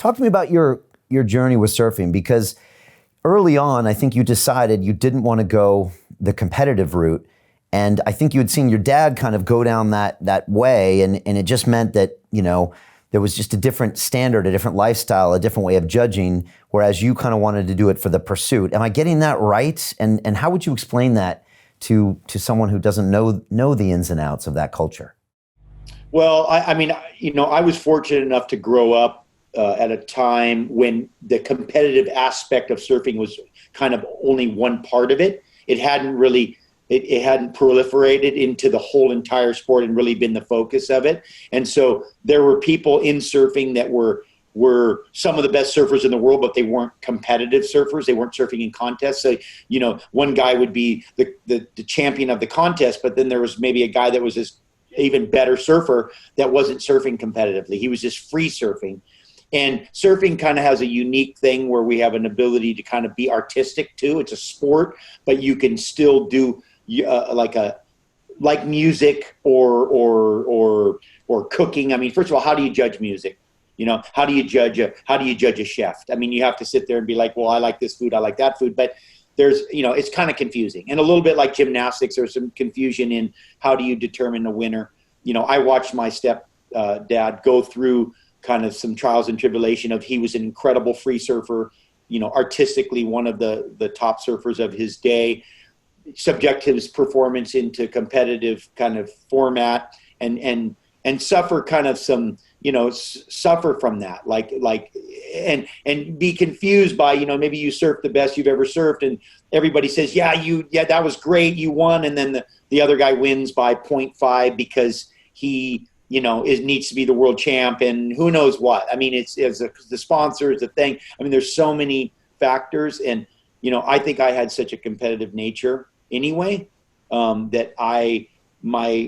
Talk to me about your journey with surfing, because early on, I think you decided you didn't want to go the competitive route. And I think you had seen your dad kind of go down that way, and it just meant that, there was just a different standard, a different lifestyle, a different way of judging, whereas you kind of wanted to do it for the pursuit. Am I getting that right? And how would you explain that to someone who doesn't know the ins and outs of that culture? Well, I mean, I was fortunate enough to grow up at a time when the competitive aspect of surfing was kind of only one part of it. It hadn't really, it hadn't proliferated into the whole entire sport and really been the focus of it. And so there were people in surfing that were some of the best surfers in the world, but they weren't competitive surfers. They weren't surfing in contests. So, one guy would be the champion of the contest, but then there was maybe a guy that was this even better surfer that wasn't surfing competitively. He was just free surfing. And surfing kind of has a unique thing where we have an ability to kind of be artistic too. It's a sport, but you can still do like music or cooking. I mean, first of all, how do you judge music? How do you judge a chef? I mean, you have to sit there and be like, well, I like this food, I like that food, but there's, it's kind of confusing. And a little bit like gymnastics, there's some confusion in how do you determine a winner. I watched my step dad go through kind of some trials and tribulation he was an incredible free surfer, artistically one of the top surfers of his day, subject his performance into competitive kind of format and suffer kind of some, suffer from that, and be confused by, maybe you surf the best you've ever surfed and everybody says, yeah, that was great, you won. And then the other guy wins by 0.5 because he, needs to be the world champ and who knows what. I mean, it's the sponsors, the thing. I mean, there's so many factors. And, I think I had such a competitive nature anyway, that my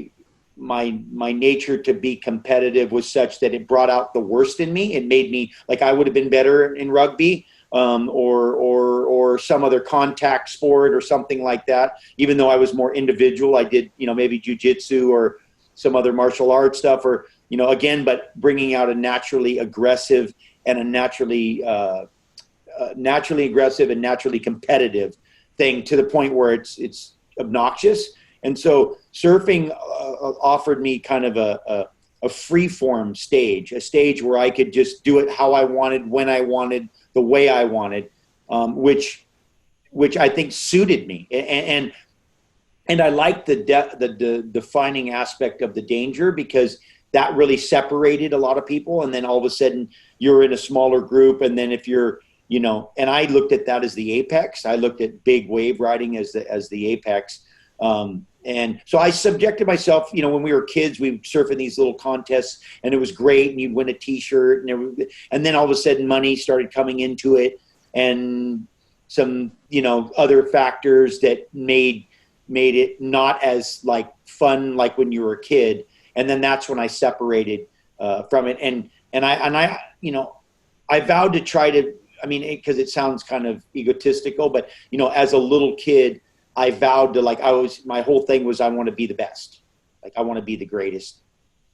nature to be competitive was such that it brought out the worst in me. It made me like I would have been better in rugby or some other contact sport or something like that. Even though I was more individual, I did, maybe jujitsu or some other martial arts stuff or, again, but bringing out a naturally aggressive and a naturally aggressive and naturally competitive thing to the point where it's obnoxious. And so surfing offered me kind of a free form stage, a stage where I could just do it how I wanted, when I wanted, the way I wanted, which I think suited me. And I liked the defining aspect of the danger because that really separated a lot of people. And then all of a sudden you're in a smaller group. And then if you're, and I looked at that as the apex. I looked at big wave riding as the apex. And so I subjected myself, when we were kids, we would surf in these little contests and it was great. And you'd win a t-shirt and then all of a sudden money started coming into it and some, other factors that made it not as like fun, like when you were a kid. And then that's when I separated, from it. And I vowed to try to, because it sounds kind of egotistical, but, as a little kid, I vowed to my whole thing was I want to be the best. Like I want to be the greatest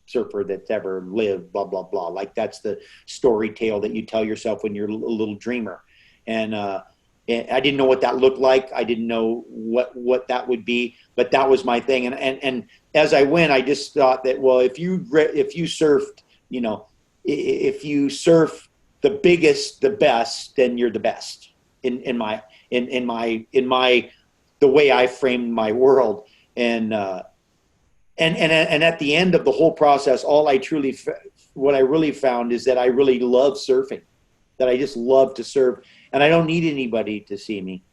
surfer that's ever lived, blah, blah, blah. Like that's the story tale that you tell yourself when you're a little dreamer. And I didn't know what that looked like. I didn't know what that would be, but that was my thing. And as I went, I just thought that, well, if you surfed, if you surf the biggest, the best, then you're the best in my the way I framed my world. And at the end of the whole process, what I really found is that I really love surfing, that I just love to surf and I don't need anybody to see me.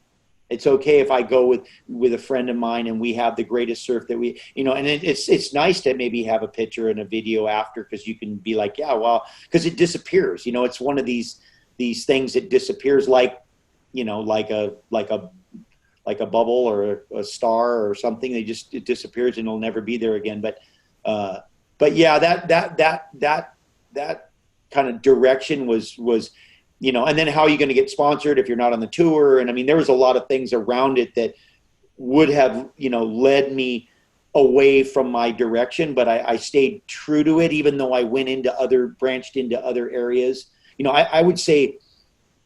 It's okay if I go with a friend of mine and we have the greatest surf that we, and it's nice to maybe have a picture and a video after, because you can be like, yeah, well, because it disappears. It's one of these things that disappears like a bubble or a star or something. It disappears and it'll never be there again. But yeah, that kind of direction was. And then how are you going to get sponsored if you're not on the tour? And there was a lot of things around it that would have, led me away from my direction, but I stayed true to it, even though I branched into other areas. I would say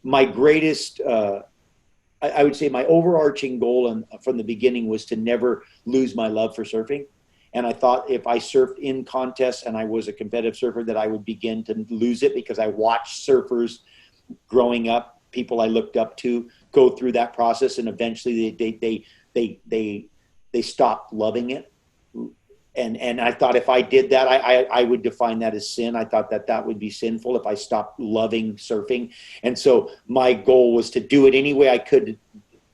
my greatest, I would say my overarching goal from the beginning was to never lose my love for surfing. And I thought if I surfed in contests and I was a competitive surfer, that I would begin to lose it, because I watched surfers growing up, people I looked up to, go through that process, and eventually they stopped loving it. And I thought if I did that, I would define that as sin. I thought that would be sinful if I stopped loving surfing. And so my goal was to do it any way I could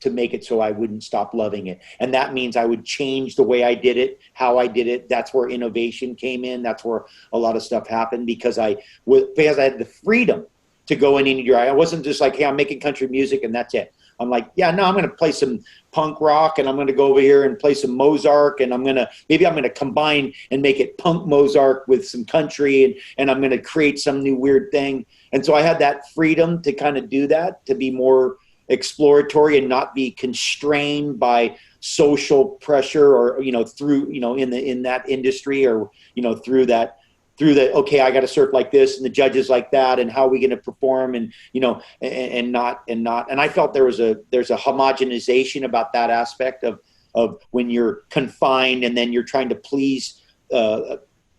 to make it so I wouldn't stop loving it. And that means I would change the way I did it, how I did it. That's where innovation came in. That's where a lot of stuff happened, because I had the freedom to go in any direction. I wasn't just like, hey, I'm making country music and that's it. I'm like, yeah, no, I'm going to play some punk rock, and I'm going to go over here and play some Mozart, and maybe I'm going to combine and make it punk Mozart with some country, and I'm going to create some new weird thing. And so I had that freedom to kind of do that, to be more exploratory and not be constrained by social pressure, or, through, in that industry, or, through the, okay, I got to surf like this and the judges like that, and how are we going to perform, and and I felt there's a homogenization about that aspect of when you're confined and then you're trying to please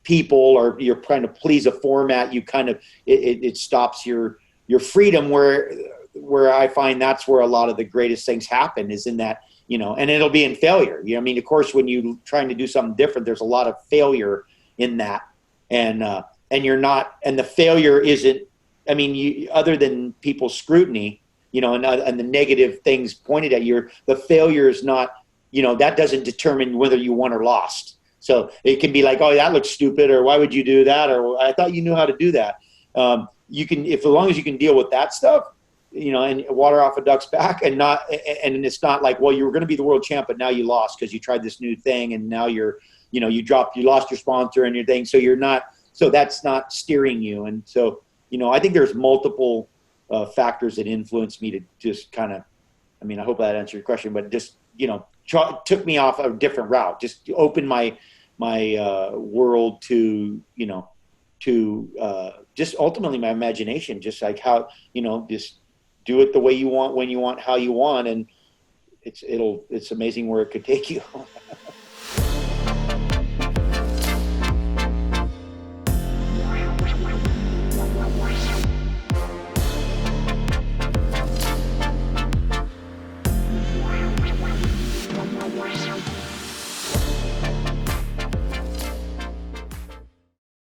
people, or you're trying to please a format. You kind of it stops your freedom, where I find that's where a lot of the greatest things happen, is in that, and it'll be in failure. Of course, when you're trying to do something different, there's a lot of failure in that. And you're not, and the failure isn't, other than people's scrutiny, and the negative things pointed at you, the failure is not, that doesn't determine whether you won or lost. So it can be like, oh, that looks stupid, or why would you do that? Or I thought you knew how to do that. You can, as long as you can deal with that stuff, and water off a duck's back, and it's not like, well, you were going to be the world champ, but now you lost because you tried this new thing, and now you lost your sponsor and your thing. So that's not steering you. And so, I think there's multiple factors that influenced me to just kind of, I hope that answered your question, but just, took me off a different route, just opened my world to, just ultimately my imagination, just like how, just do it the way you want, when you want, how you want. And it's amazing where it could take you.